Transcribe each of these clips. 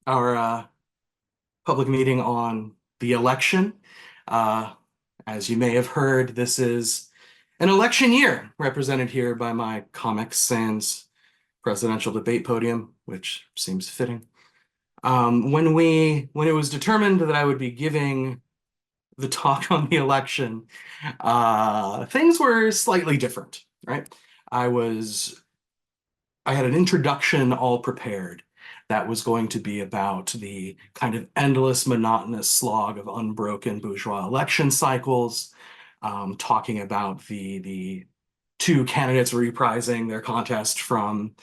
our public meeting on the election. Uh, as you may have heard, this is an election year represented here by my Comic Sans presidential debate podium, which seems fitting. When it was determined that I would be giving the talk on the election, things were slightly different, right? I was I had an introduction all prepared that was going to be about the kind of endless, monotonous slog of unbroken bourgeois election cycles, talking about the two candidates reprising their contest from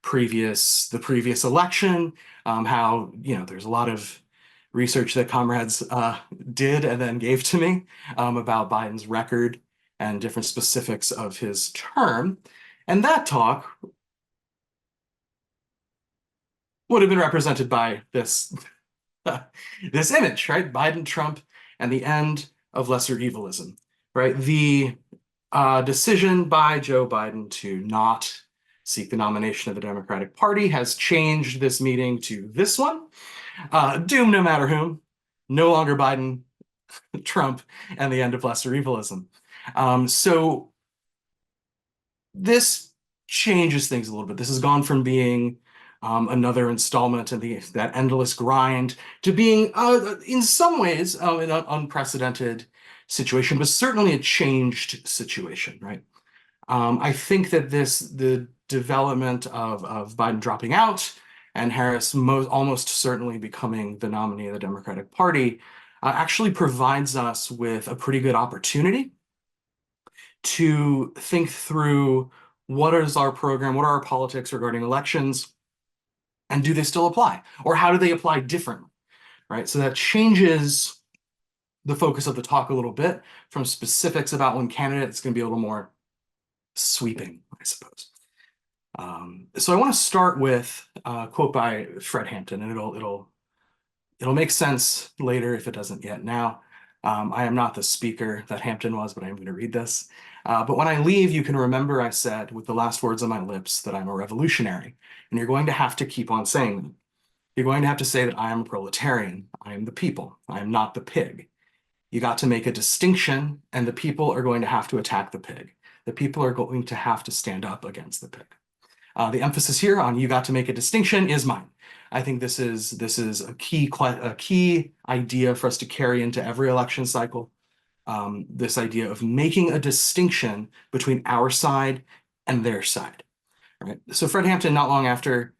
the previous election, how, there's a lot of research that comrades did and then gave to me about Biden's record and different specifics of his term. And that talk would have been represented by this this image, right? Biden, Trump, and the end of lesser-evilism, right? The decision by Joe Biden to not seek the nomination of the Democratic Party has changed this meeting to this one. Doom no matter whom, no longer Biden, Trump, and the end of lesser-evilism. So this changes things a little bit. This has gone from being another installment in that endless grind to being, in some ways, an unprecedented situation, but certainly a changed situation, right? I think that the development of Biden dropping out and Harris almost certainly becoming the nominee of the Democratic Party actually provides us with a pretty good opportunity to think through what is our program, what are our politics regarding elections, and do they still apply? Or how do they apply differently, right? So that changes the focus of the talk a little bit from specifics about one candidate. It's going to be a little more sweeping, I suppose. So I want to start with a quote by Fred Hampton, and it'll make sense later if it doesn't yet now. I am not the speaker that Hampton was, but I'm going to read this. But when I leave, you can remember I said with the last words on my lips that I'm a revolutionary, and you're going to have to keep on saying them. You're going to have to say that I am a proletarian. I am the people. I am not the pig. You got to make a distinction, and the people are going to have to attack the pig. The people are going to have to stand up against the pig. The emphasis here on you got to make a distinction is mine. I think this is a key idea for us to carry into every election cycle. This idea of making a distinction between our side and their side. Right? So Fred Hampton, not long after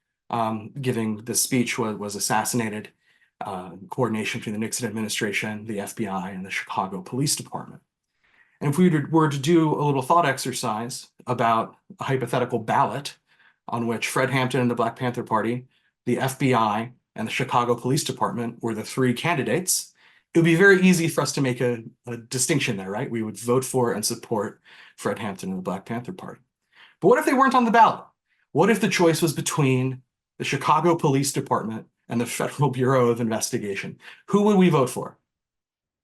giving this speech, was assassinated. Coordination between the Nixon administration, the FBI, and the Chicago Police Department. And if we were to do a little thought exercise about a hypothetical ballot on which Fred Hampton and the Black Panther Party, the FBI, and the Chicago Police Department were the three candidates, it would be very easy for us to make a distinction there, right? We would vote for and support Fred Hampton and the Black Panther Party. But what if they weren't on the ballot? What if the choice was between the Chicago Police Department and the Federal Bureau of Investigation? Who would we vote for,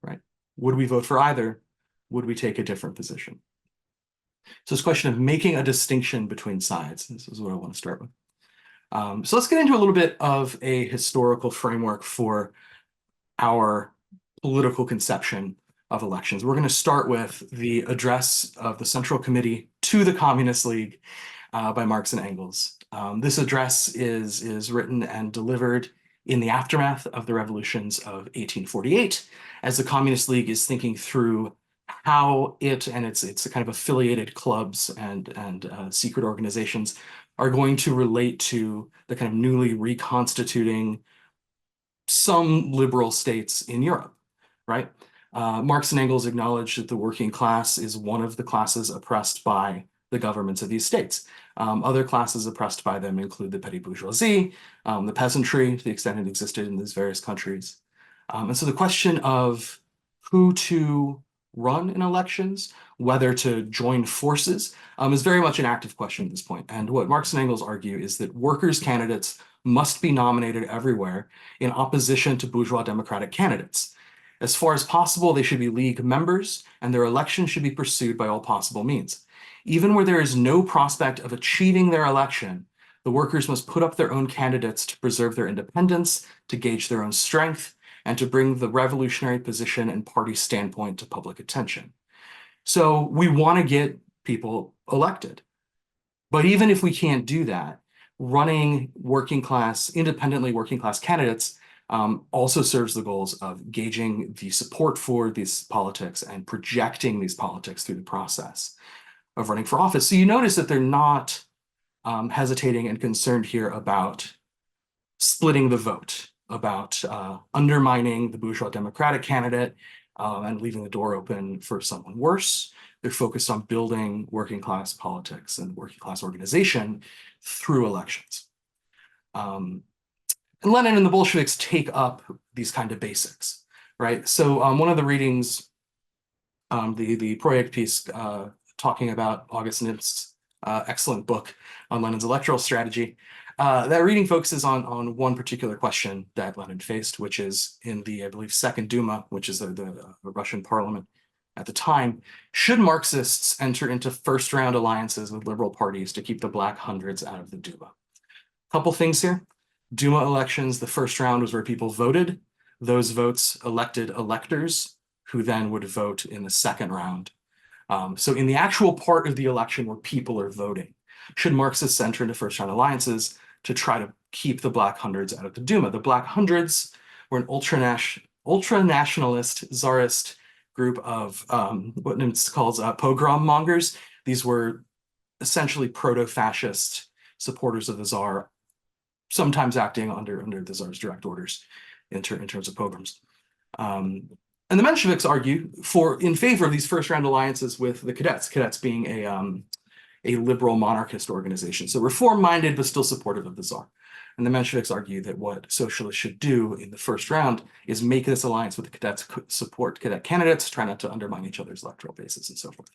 right? Would we vote for either? Would we take a different position? So this question of making a distinction between sides, this is what I want to start with. So let's get into a little bit of a historical framework for our political conception of elections. We're going to start with the address of the Central Committee to the Communist League by Marx and Engels. This address is written and delivered in the aftermath of the revolutions of 1848, as the Communist League is thinking through how it and its kind of affiliated clubs and secret organizations are going to relate to the kind of newly reconstituting some liberal states in Europe, right? Marx and Engels acknowledge that the working class is one of the classes oppressed by the governments of these states. Other classes oppressed by them include the petty bourgeoisie, the peasantry, to the extent it existed in these various countries. And so the question of who to run in elections, whether to join forces, is very much an active question at this point. And what Marx and Engels argue is that workers' candidates must be nominated everywhere in opposition to bourgeois democratic candidates. As far as possible, they should be League members, and their election should be pursued by all possible means. Even where there is no prospect of achieving their election, The workers must put up their own candidates to preserve their independence, to gauge their own strength, and to bring the revolutionary position and party standpoint to public attention. So we want to get people elected. But even if we can't do that, running independently working class candidates also serves the goals of gauging the support for these politics and projecting these politics through the process of running for office. So you notice that they're not hesitating and concerned here about splitting the vote, about undermining the bourgeois democratic candidate and leaving the door open for someone worse. They're focused on building working class politics and working class organization through elections. And Lenin and the Bolsheviks take up these kind of basics, right? So one of the readings, the Projekt piece talking about August Nimtz's excellent book on Lenin's electoral strategy, that reading focuses on one particular question that Lenin faced, which is in the, I believe, Second Duma, which is the Russian parliament at the time. Should Marxists enter into first-round alliances with liberal parties to keep the Black Hundreds out of the Duma? Couple things here. Duma elections, the first round was where people voted. Those votes elected electors who then would vote in the second round. So in the actual part of the election where people are voting, should Marxists enter into first-round alliances to try to keep the Black Hundreds out of the Duma? The Black Hundreds were an ultra-nationalist Tsarist group of what Nimtz calls pogrom mongers. These were essentially proto-fascist supporters of the Tsar, sometimes acting under the Tsar's direct orders in terms of pogroms. And the Mensheviks argue in favor of these first-round alliances with the Cadets being a liberal monarchist organization. So reform-minded, but still supportive of the Tsar. And the Mensheviks argue that what socialists should do in the first round is make this alliance with the Cadets, support Cadet candidates, try not to undermine each other's electoral bases and so forth.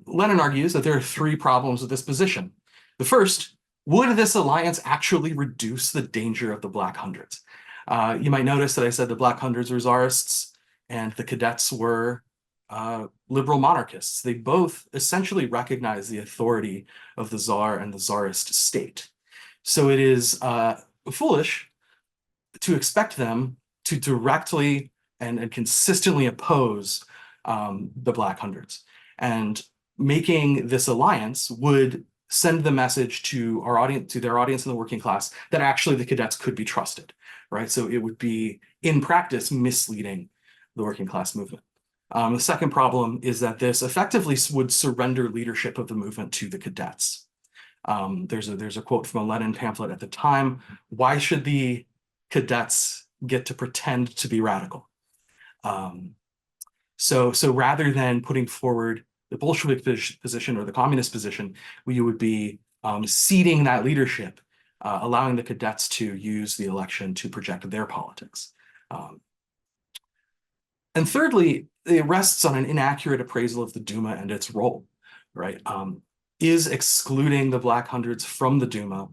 Lenin argues that there are three problems with this position. The first, would this alliance actually reduce the danger of the Black Hundreds? You might notice that I said the Black Hundreds were Tsarists and the Cadets were liberal monarchists. They both essentially recognize the authority of the Tsar and the Tsarist state. So it is foolish to expect them to directly and consistently oppose the Black Hundreds. And making this alliance would send the message to our audience, to their audience in the working class, that actually the Cadets could be trusted, right? So it would be, in practice, misleading the working class movement. The second problem is that this effectively would surrender leadership of the movement to the Cadets. There's a quote from a Lenin pamphlet at the time: "Why should the Cadets get to pretend to be radical?" So rather than putting forward the Bolshevik position or the communist position, we would be ceding that leadership, allowing the Cadets to use the election to project their politics. And thirdly, it rests on an inaccurate appraisal of the Duma and its role, right? Is excluding the Black Hundreds from the Duma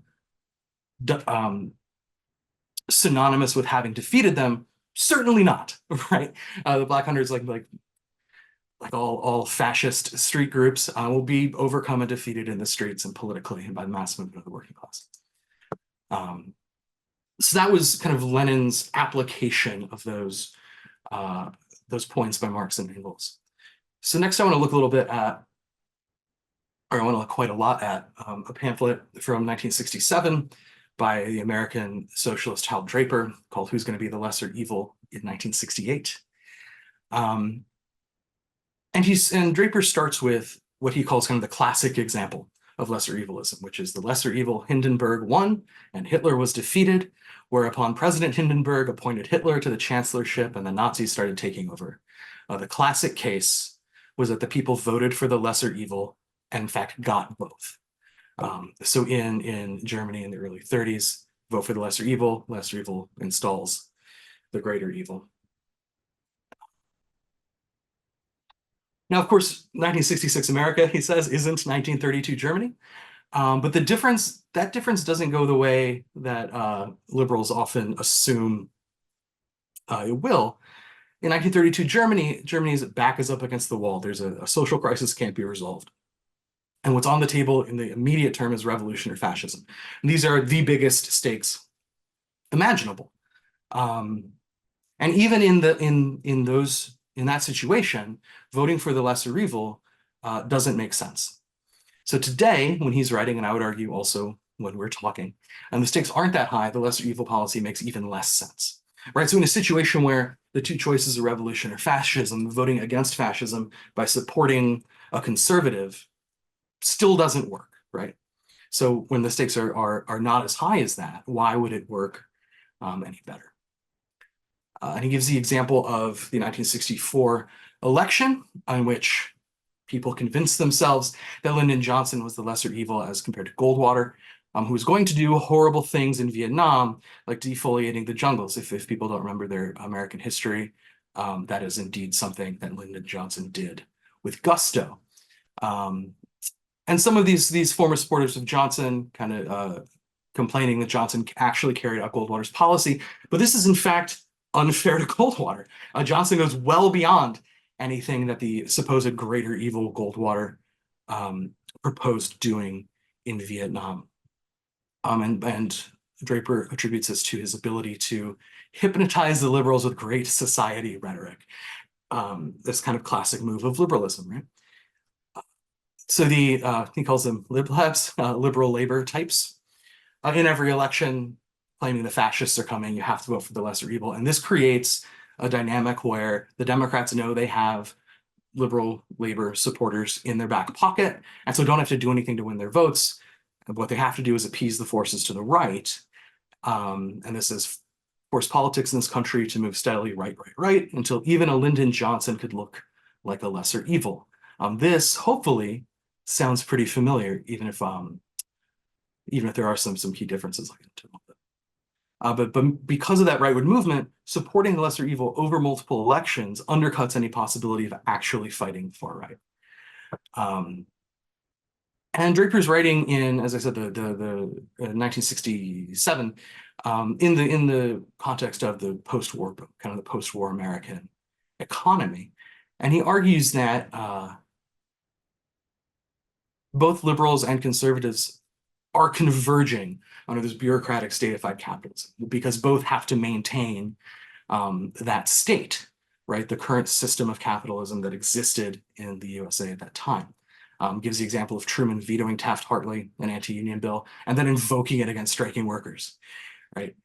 synonymous with having defeated them? Certainly not, right? The Black Hundreds, like all fascist street groups, will be overcome and defeated in the streets and politically and by the mass movement of the working class. So that was kind of Lenin's application of those points by Marx and Engels. So next I want to look a little bit at, or I want to look quite a lot at, a pamphlet from 1967 by the American socialist Hal Draper called "Who's Going to Be the Lesser Evil" in 1968. And Draper starts with what he calls kind of the classic example of Lesser-Evilism, which is the lesser evil Hindenburg won and Hitler was defeated, whereupon President Hindenburg appointed Hitler to the chancellorship and the Nazis started taking over. The classic case was that the people voted for the lesser evil and in fact got both. So in Germany in the early 30s, vote for the lesser evil installs the greater evil. Now, of course, 1966 America, he says, isn't 1932 Germany. But that difference doesn't go the way that liberals often assume it will. In 1932 Germany's back is up against the wall. There's a social crisis can't be resolved. And what's on the table in the immediate term is revolution or fascism. And these are the biggest stakes imaginable. And even in that situation, voting for the lesser evil doesn't make sense. So today, when he's writing, and I would argue also when we're talking, and the stakes aren't that high, the lesser evil policy makes even less sense. Right? So in a situation where the two choices are revolution or fascism, voting against fascism by supporting a conservative still doesn't work, right? So when the stakes are not as high as that, why would it work any better? And he gives the example of the 1964 election, in which people convinced themselves that Lyndon Johnson was the lesser evil as compared to Goldwater, who was going to do horrible things in Vietnam, like defoliating the jungles. If people don't remember their American history, that is indeed something that Lyndon Johnson did with gusto. And some of these former supporters of Johnson kind of complaining that Johnson actually carried out Goldwater's policy, but this is in fact unfair to Goldwater. Johnson goes well beyond anything that the supposed greater evil Goldwater proposed doing in Vietnam. And Draper attributes this to his ability to hypnotize the liberals with great society rhetoric. This kind of classic move of liberalism, right? So he calls them liblabs, liberal labor types. In every election, claiming the fascists are coming, you have to vote for the lesser evil. And this creates a dynamic where the Democrats know they have liberal labor supporters in their back pocket, and so don't have to do anything to win their votes. And what they have to do is appease the forces to the right. And this has forced politics in this country to move steadily right, until even a Lyndon Johnson could look like a lesser evil. This, hopefully, sounds pretty familiar, even if there are some key differences like but because of that rightward movement, supporting the lesser evil over multiple elections undercuts any possibility of actually fighting far right. And Draper's writing in, as I said, the 1967, in the context of the post-war book, kind of the post-war American economy, and he argues that both liberals and conservatives are converging under this bureaucratic statified capitalism because both have to maintain that state, right? The current system of capitalism that existed in the USA at that time. Gives the example of Truman vetoing Taft-Hartley, an anti-union bill, and then invoking it against striking workers, right?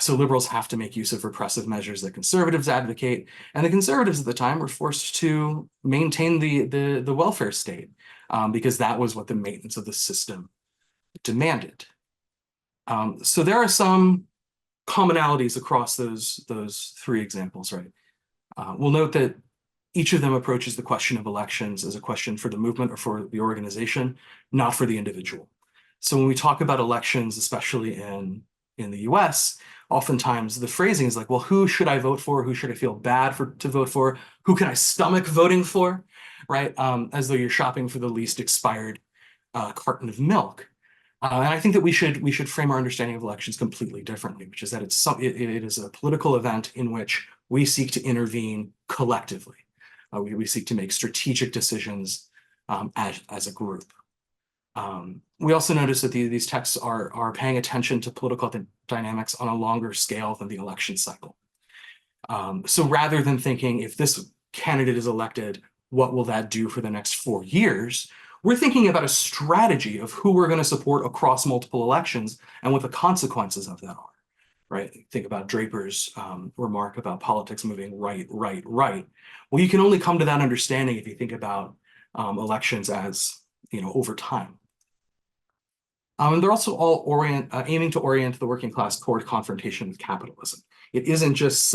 So liberals have to make use of repressive measures that conservatives advocate, and the conservatives at the time were forced to maintain the welfare state because that was what the maintenance of the system demanded. So there are some commonalities across those three examples, right? We'll note that each of them approaches the question of elections as a question for the movement or for the organization, not for the individual. So when we talk about elections, especially in the US, oftentimes the phrasing is like, well, who should I vote for? Who should I feel bad to vote for? Who can I stomach voting for, right? As though you're shopping for the least expired carton of milk. And I think that we should frame our understanding of elections completely differently, which is that it is a political event in which we seek to intervene collectively. We seek to make strategic decisions as a group. We also notice that these texts are paying attention to political dynamics on a longer scale than the election cycle. So rather than thinking, if this candidate is elected, what will that do for the next 4 years? We're thinking about a strategy of who we're going to support across multiple elections and what the consequences of that are, right? Think about Draper's remark about politics moving right. Well, you can only come to that understanding if you think about elections as, over time. And they're also all aiming to orient the working class toward confrontation with capitalism. It isn't just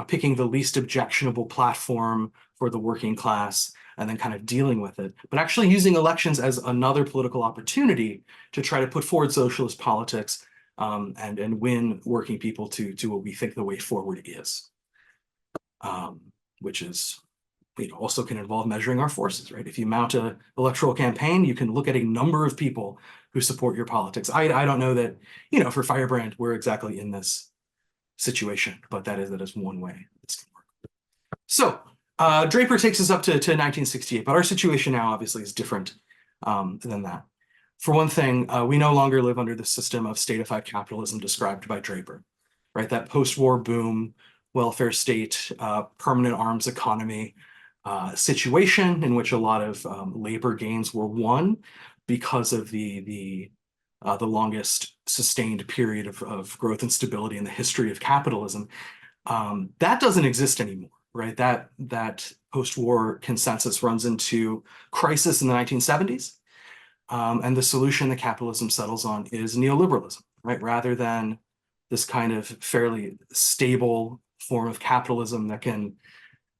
picking the least objectionable platform for the working class and then kind of dealing with it, but actually using elections as another political opportunity to try to put forward socialist politics and win working people to what we think the way forward is, which is also can involve measuring our forces, right? If you mount an electoral campaign, you can look at a number of people who support your politics. I don't know that, for Firebrand, we're exactly in this situation, but that is one way this can work. So Draper takes us up to 1968, but our situation now obviously is different than that. For one thing, we no longer live under the system of statified capitalism described by Draper, right? That post-war boom, welfare state, permanent arms economy situation in which a lot of labor gains were won because of the longest sustained period of growth and stability in the history of capitalism. That doesn't exist anymore, right? That post-war consensus runs into crisis in the 1970s. And the solution that capitalism settles on is neoliberalism, right? Rather than this kind of fairly stable form of capitalism that can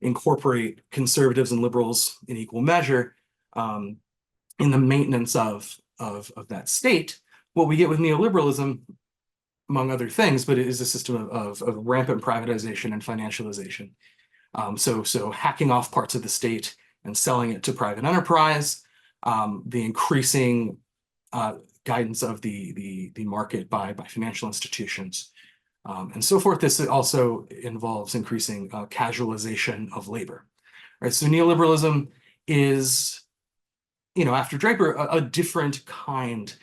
incorporate conservatives and liberals in equal measure in the maintenance of that state, what we get with neoliberalism, among other things, but it is a system of rampant privatization and financialization. So hacking off parts of the state and selling it to private enterprise, the increasing guidance of the market by financial institutions, and so forth. This also involves increasing casualization of labor. Right? So neoliberalism is, after Draper, a different kind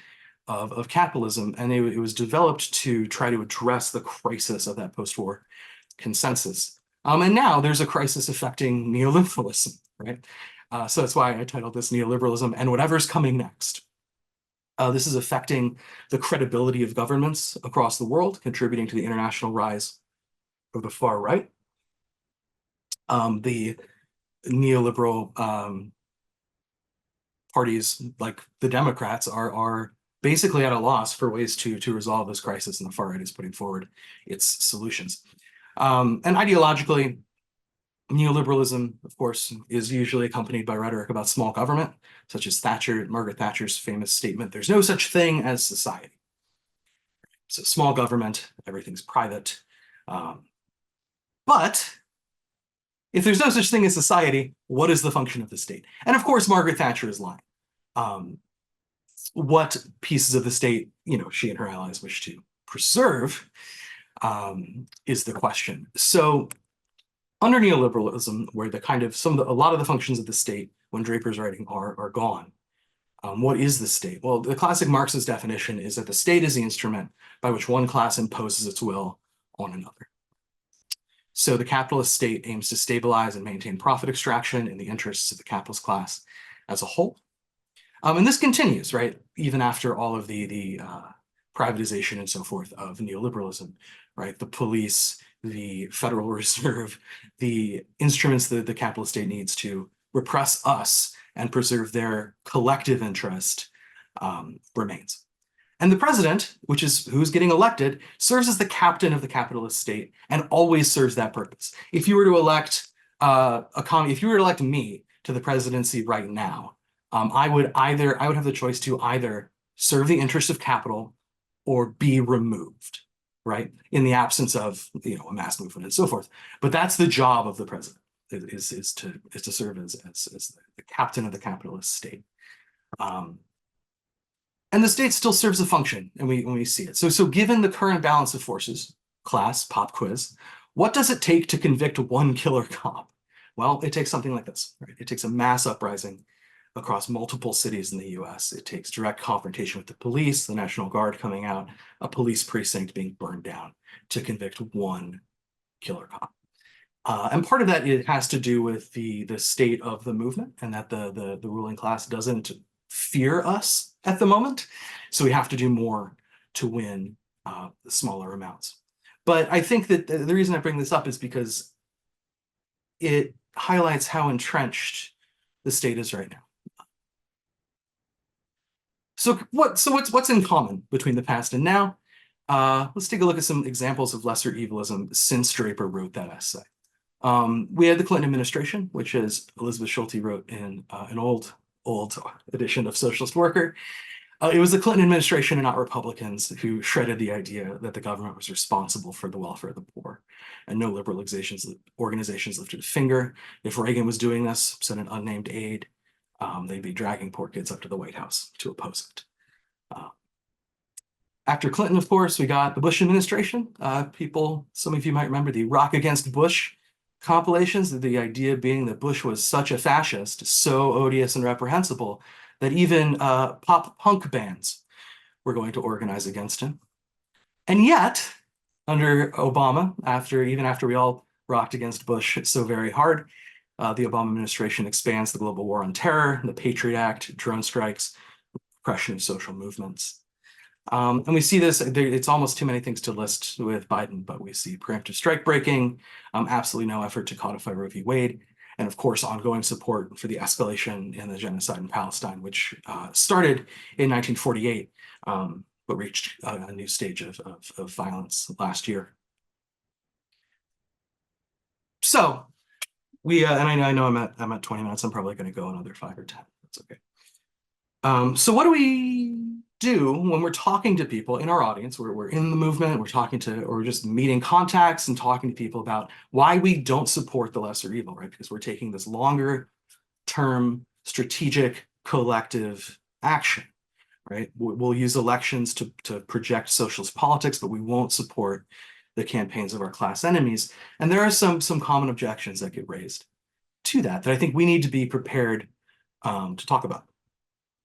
of capitalism, and it was developed to try to address the crisis of that post-war consensus. And now there's a crisis affecting neoliberalism, right? So that's why I titled this Neoliberalism and Whatever's Coming Next. This is affecting the credibility of governments across the world, contributing to the international rise of the far right. The neoliberal parties, like the Democrats, are basically at a loss for ways to resolve this crisis, and the far right is putting forward its solutions. And ideologically, neoliberalism, of course, is usually accompanied by rhetoric about small government, such as Margaret Thatcher's famous statement, "There's no such thing as society." So small government, everything's private. But if there's no such thing as society, what is the function of the state? And of course, Margaret Thatcher is lying. What pieces of the state, she and her allies wish to preserve is the question. So under neoliberalism, where a lot of the functions of the state, when Draper's writing, are gone, what is the state? Well, the classic Marxist definition is that the state is the instrument by which one class imposes its will on another. So the capitalist state aims to stabilize and maintain profit extraction in the interests of the capitalist class as a whole. And this continues, right, even after all of the privatization and so forth of neoliberalism, right? The police, the Federal Reserve, the instruments that the capitalist state needs to repress us and preserve their collective interest remains. And the president, who's getting elected, serves as the captain of the capitalist state and always serves that purpose. If you were to elect me to the presidency right now, I would have the choice to either serve the interest of capital or be removed, right? In the absence of a mass movement and so forth. But that's the job of the president, is to serve as the captain of the capitalist state. And the state still serves a function, and we see it. So given the current balance of forces, class, pop quiz, what does it take to convict one killer cop? Well, it takes something like this, right? It takes a mass uprising across multiple cities in the US. It takes direct confrontation with the police, the National Guard coming out, a police precinct being burned down to convict one killer cop. And part of that, it has to do with the state of the movement, and that the ruling class doesn't fear us at the moment. So we have to do more to win the smaller amounts. But I think that the reason I bring this up is because it highlights how entrenched the state is right now. So what's in common between the past and now? Let's take a look at some examples of lesser-evilism since Draper wrote that essay. We had the Clinton administration, which, as Elizabeth Schulte wrote in an old edition of Socialist Worker, it was the Clinton administration and not Republicans who shredded the idea that the government was responsible for the welfare of the poor, and no liberal organizations lifted a finger. If Reagan was doing this, sent an unnamed aide, they'd be dragging poor kids up to the White House to oppose it. After Clinton, of course, we got the Bush administration. Some of you might remember the Rock Against Bush compilations, the idea being that Bush was such a fascist, so odious and reprehensible, that even pop punk bands were going to organize against him. And yet, under Obama, even after we all rocked against Bush so very hard, the Obama administration expands the global war on terror, the Patriot Act, drone strikes, repression of social movements. And we see this, it's almost too many things to list with Biden, but we see preemptive strike breaking, absolutely no effort to codify Roe v. Wade, and of course, ongoing support for the escalation in the genocide in Palestine, which started in 1948, but reached a new stage of violence last year. So we, and I know I'm at 20 minutes, I'm probably going to go another 5 or 10. That's okay. So what do we do when we're talking to people in our audience, we're in the movement, we're talking to, or just meeting contacts and talking to people about why we don't support the lesser evil, right? Because we're taking this longer term, strategic, collective action, right? We'll use elections to project socialist politics, but we won't support the campaigns of our class enemies. And there are some common objections that get raised to that I think we need to be prepared to talk about.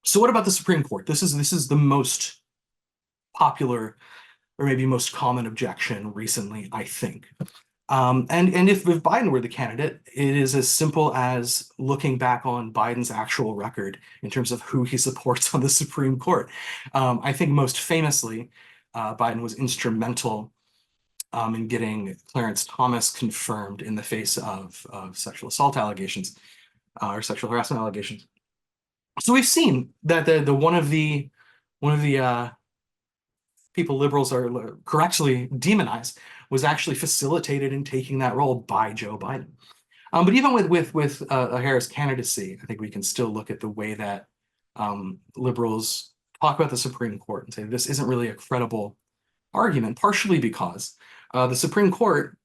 So what about the Supreme Court? This is the most popular or maybe most common objection recently, I think. And if Biden were the candidate, it is as simple as looking back on Biden's actual record in terms of who he supports on the Supreme Court. I think most famously, Biden was instrumental in getting Clarence Thomas confirmed in the face of sexual assault allegations or sexual harassment allegations. So we've seen that one of the people liberals are correctly demonized was actually facilitated in taking that role by Joe Biden. But even with a Harris candidacy, I think we can still look at the way that liberals talk about the Supreme Court and say this isn't really a credible argument, partially because the Supreme Court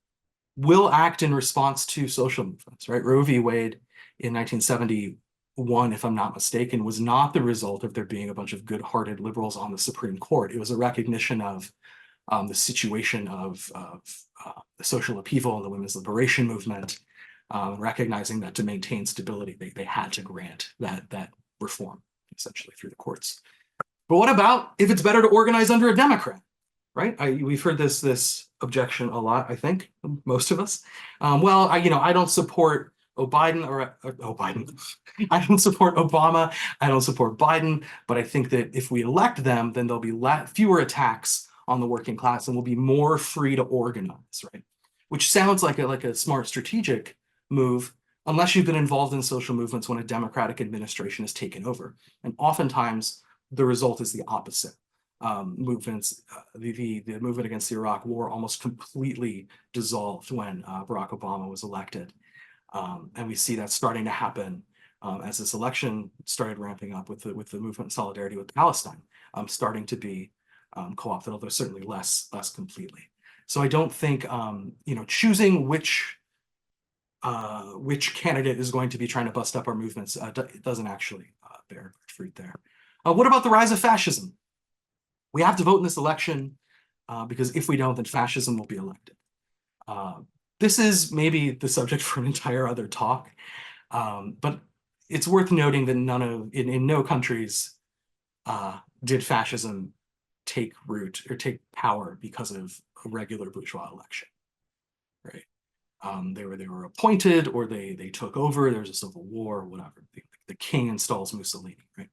will act in response to social movements, right? Roe v. Wade in 1971, if I'm not mistaken, was not the result of there being a bunch of good-hearted liberals on the Supreme Court. It was a recognition of the situation of the social upheaval in the women's liberation movement, recognizing that to maintain stability, they had to grant that reform, essentially, through the courts. But what about if it's better to organize under a Democrat? Right? We've heard this objection a lot, I think, most of us. Well, I don't support Biden or Biden. I don't support Obama. I don't support Biden. But I think that if we elect them, then there'll be fewer attacks on the working class and we'll be more free to organize, right? Which sounds like a smart strategic move, unless you've been involved in social movements when a Democratic administration has taken over. And oftentimes, the result is the opposite. Movements, the movement against the Iraq War almost completely dissolved when Barack Obama was elected. And we see that starting to happen as this election started ramping up with the movement in solidarity with Palestine, starting to be co-opted, although certainly less completely. So I don't think choosing which candidate is going to be trying to bust up our movements doesn't actually bear fruit there. What about the rise of fascism? We have to vote in this election because if we don't, then fascism will be elected. This is maybe the subject for an entire other talk, but it's worth noting that in no countries did fascism take root or take power because of a regular bourgeois election, right? They were appointed or they took over. There was a civil war, whatever. The king installs Mussolini, right?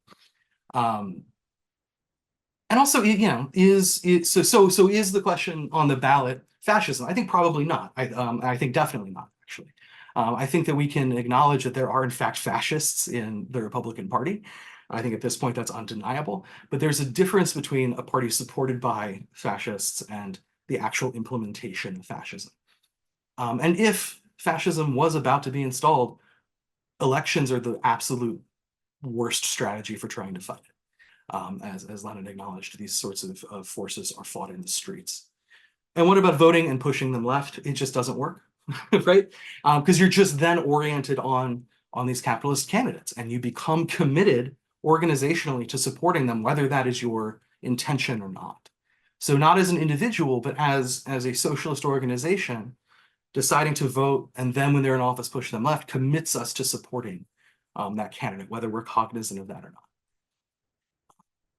And also, is the question on the ballot fascism? I think probably not. I think definitely not, actually. I think that we can acknowledge that there are, in fact, fascists in the Republican Party. I think at this point that's undeniable. But there's a difference between a party supported by fascists and the actual implementation of fascism. And if fascism was about to be installed, elections are the absolute worst strategy for trying to fight it. As Lenin acknowledged, these sorts of forces are fought in the streets. And what about voting and pushing them left? It just doesn't work, right? Because you're just then oriented on these capitalist candidates, and you become committed organizationally to supporting them, whether that is your intention or not. So not as an individual, but as a socialist organization, deciding to vote, and then when they're in office, push them left, commits us to supporting that candidate, whether we're cognizant of that or not.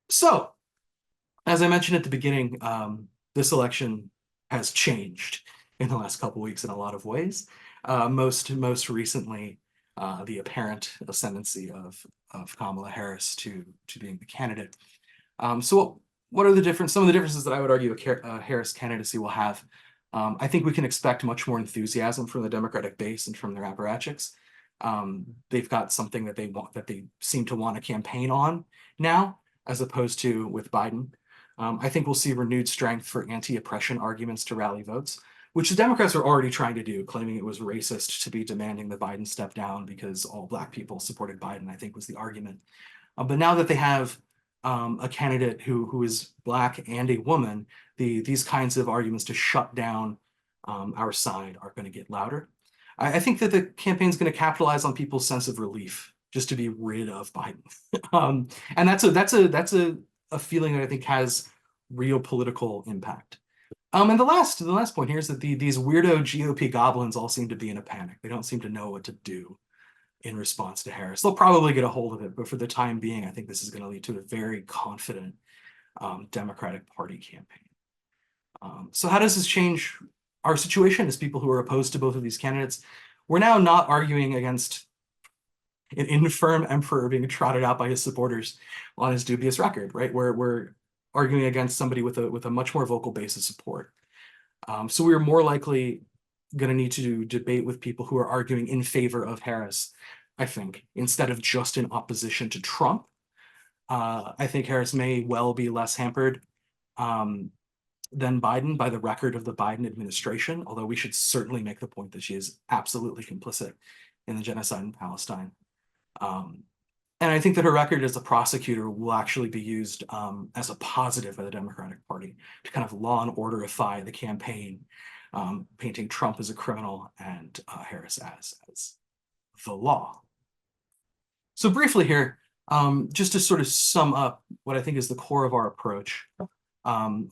So, as I mentioned at the beginning, this election has changed in the last couple of weeks in a lot of ways. Most recently, the apparent ascendancy of Kamala Harris to being the candidate. So what are some of the differences that I would argue a Harris candidacy will have? I think we can expect much more enthusiasm from the Democratic base and from their apparatchiks. They've got something that they seem to want to campaign on now, as opposed to with Biden. I think we'll see renewed strength for anti-oppression arguments to rally votes, which the Democrats are already trying to do, claiming it was racist to be demanding that Biden step down because all Black people supported Biden, I think was the argument. But now that they have a candidate who is Black and a woman, these kinds of arguments to shut down our side are going to get louder. I think that the campaign is going to capitalize on people's sense of relief just to be rid of Biden. And that's a feeling that I think has real political impact. And the last point here is that these weirdo GOP goblins all seem to be in a panic. They don't seem to know what to do in response to Harris. They'll probably get a hold of it, but for the time being, I think this is going to lead to a very confident Democratic Party campaign. So how does this change our situation as people who are opposed to both of these candidates? We're now not arguing against an infirm emperor being trotted out by his supporters on his dubious record, right? We're arguing against somebody with a much more vocal base of support. So we're more likely going to need to debate with people who are arguing in favor of Harris, I think, instead of just in opposition to Trump. I think Harris may well be less hampered than Biden by the record of the Biden administration, although we should certainly make the point that she is absolutely complicit in the genocide in Palestine. And I think that her record as a prosecutor will actually be used as a positive by the Democratic Party to kind of law and orderify the campaign, painting Trump as a criminal and Harris as the law. So briefly here, just to sort of sum up what I think is the core of our approach,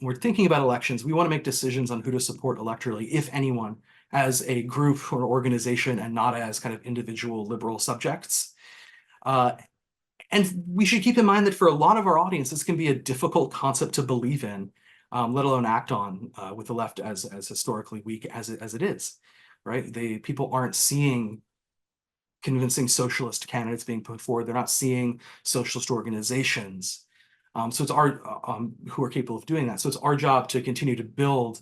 we're thinking about elections. We want to make decisions on who to support electorally, if anyone, as a group or organization and not as kind of individual liberal subjects. And we should keep in mind that for a lot of our audience, this can be a difficult concept to believe in, let alone act on with the left as historically weak as it is, right? People aren't seeing convincing socialist candidates being put forward. They're not seeing socialist organizations. So it's who are capable of doing that. So it's our job to continue to build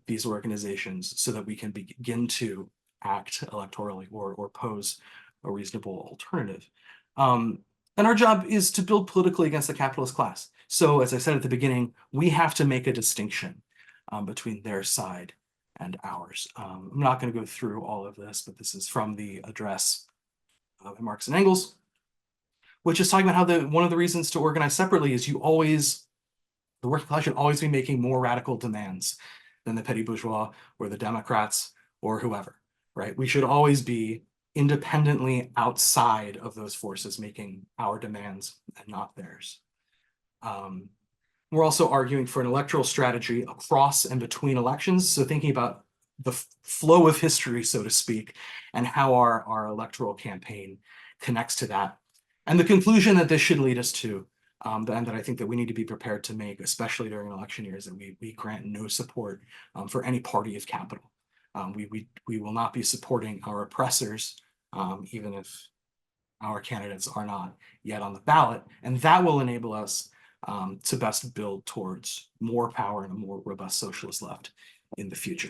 these organizations so that we can begin to act electorally or pose a reasonable alternative. And our job is to build politically against the capitalist class. So as I said at the beginning, we have to make a distinction between their side and ours. I'm not going to go through all of this, but this is from the address of Marx and Engels, which is talking about how one of the reasons to organize separately is the working class should always be making more radical demands than the petty bourgeois or the Democrats or whoever, right? We should always be independently outside of those forces making our demands and not theirs. We're also arguing for an electoral strategy across and between elections. So thinking about the flow of history, so to speak, and how our electoral campaign connects to that. And the conclusion that this should lead us to, and that I think that we need to be prepared to make, especially during election years, that we grant no support for any party of capital. We will not be supporting our oppressors, even if our candidates are not yet on the ballot. And that will enable us to best build towards more power and a more robust socialist left in the future.